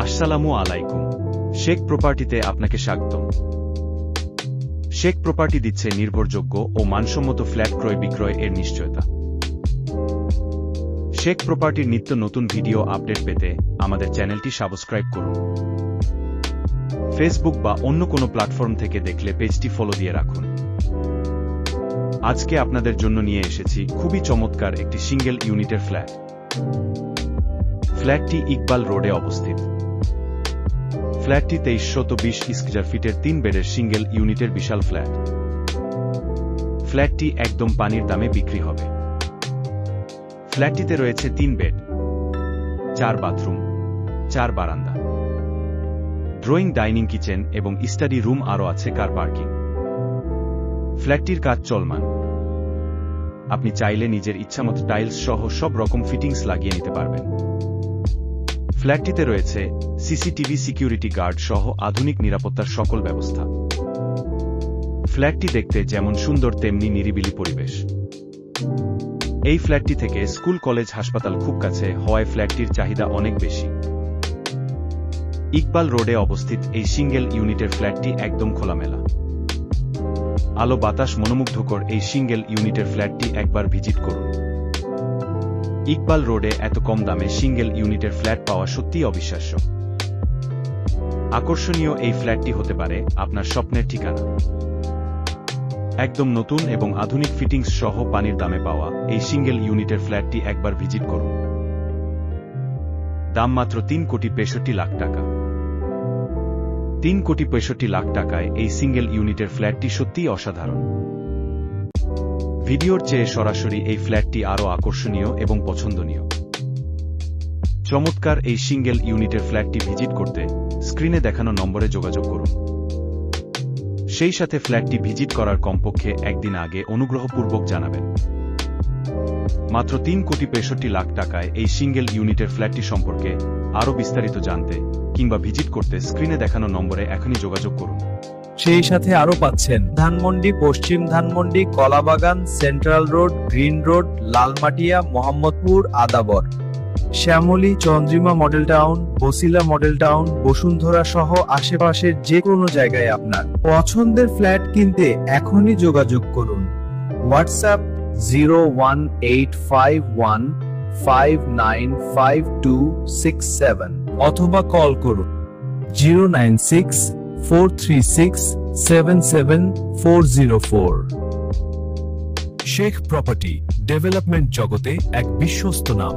আসসালামু আলাইকুম। শেখ প্রপার্টিতে আপনাকে স্বাগতম। শেখ প্রপার্টি দিচ্ছে নির্ভরযোগ্য ও মানসম্মত ফ্ল্যাট ক্রয় বিক্রয় এর নিশ্চয়তা। শেখ প্রপার্টির নিত্য নতুন ভিডিও আপডেট পেতে আমাদের চ্যানেলটি সাবস্ক্রাইব করুন। ফেসবুক বা অন্য কোনো প্ল্যাটফর্ম থেকে দেখলে পেজটি ফলো দিয়ে রাখুন। আজকে আপনাদের জন্য নিয়ে এসেছি খুবই চমৎকার একটি সিঙ্গেল ইউনিটের ফ্ল্যাট। ফ্ল্যাটটি ইকবাল রোডে অবস্থিত। ফ্ল্যাটটি 2320 স্কয়ার ফিটের 3 বেডের সিঙ্গেল ইউনিটের বিশাল ফ্ল্যাট। ফ্ল্যাটটি একদম পানির দামে বিক্রি হবে। ফ্ল্যাটটিতে রয়েছে 3 বেড, 4 বাথরুম, 4 বারান্দা, ড্রয়িং ডাইনিং কিচেন এবং স্টাডি রুম, আরও আছে কার পার্কিং। ফ্ল্যাটটির কাজ চলমান। আপনি চাইলে নিজের ইচ্ছামতো টাইলস সহ সব রকম ফিটিংস লাগিয়ে নিতে পারবেন। ফ্ল্যাটটিতে রয়েছে সিসিটিভি, সিকিউরিটি গার্ড সহ আধুনিক নিরাপত্তার সকল ব্যবস্থা। ফ্ল্যাটটি দেখতে যেমন সুন্দর তেমনি নিরিবিলি পরিবেশ। এই ফ্ল্যাটটি থেকে স্কুল, কলেজ, হাসপাতাল খুব কাছে হওয়ায় ফ্ল্যাটটির চাহিদা অনেক বেশি। ইকবাল রোডে অবস্থিত এই সিঙ্গেল ইউনিটের ফ্ল্যাটটি একদম খোলামেলা। আলো বাতাস মনোমুগ্ধকর এই সিঙ্গেল ইউনিটের ফ্ল্যাটটি একবার ভিজিট করুন। ইকবাল রোডে এত কম দামে সিঙ্গেল ইউনিটের ফ্ল্যাট পাওয়া সত্যিই অবিশ্বাস্য। আকর্ষণীয় এই ফ্ল্যাটটি হতে পারে আপনার স্বপ্নের ঠিকানা। একদম নতুন এবং আধুনিক ফিটিংস সহ পানির দামে পাওয়া এই সিঙ্গেল ইউনিটের ফ্ল্যাটটি একবার ভিজিট করুন। দাম মাত্র 3,65,00,000 টাকা। 3,65,00,000 টাকায় এই সিঙ্গেল ইউনিটের ফ্ল্যাটটি সত্যিই অসাধারণ। ভিডিওর চেয়ে সরাসরি এই ফ্ল্যাটটি আরও আকর্ষণীয় এবং পছন্দনীয়। চমৎকার এই সিঙ্গেল ইউনিটের ফ্ল্যাটটি ভিজিট করতে স্ক্রিনে দেখানো নম্বরে যোগাযোগ করুন। সেই সাথে ফ্ল্যাটটি ভিজিট করার কমপক্ষে একদিন আগে অনুগ্রহপূর্বক জানাবেন। মাত্র 3,65,00,000 টাকায় এই সিঙ্গেল ইউনিটের ফ্ল্যাটটি সম্পর্কে আরও বিস্তারিত জানতে কিংবা ভিজিট করতে স্ক্রিনে দেখানো নম্বরে এখনই যোগাযোগ করুন। সেই সাথে আরো পাচ্ছেন ধানমন্ডি, পশ্চিম Dhanmondi, Kalabagan, central road, green road, Lalmatia, Mohammadpur, Adabor, Shyamoli, Chandrima model town, Basila model town, Bashundhara সহ আশেপাশের যে কোনো জায়গায় আপনার পছন্দের ফ্ল্যাট কিনতে এখনই যোগাযোগ করুন। হোয়াটসঅ্যাপ 01851595267 অথবা কল করুন 09643677404। শেখ প্রপার্টি ডেভেলপমেন্ট জগতে এক বিশ্বস্ত নাম।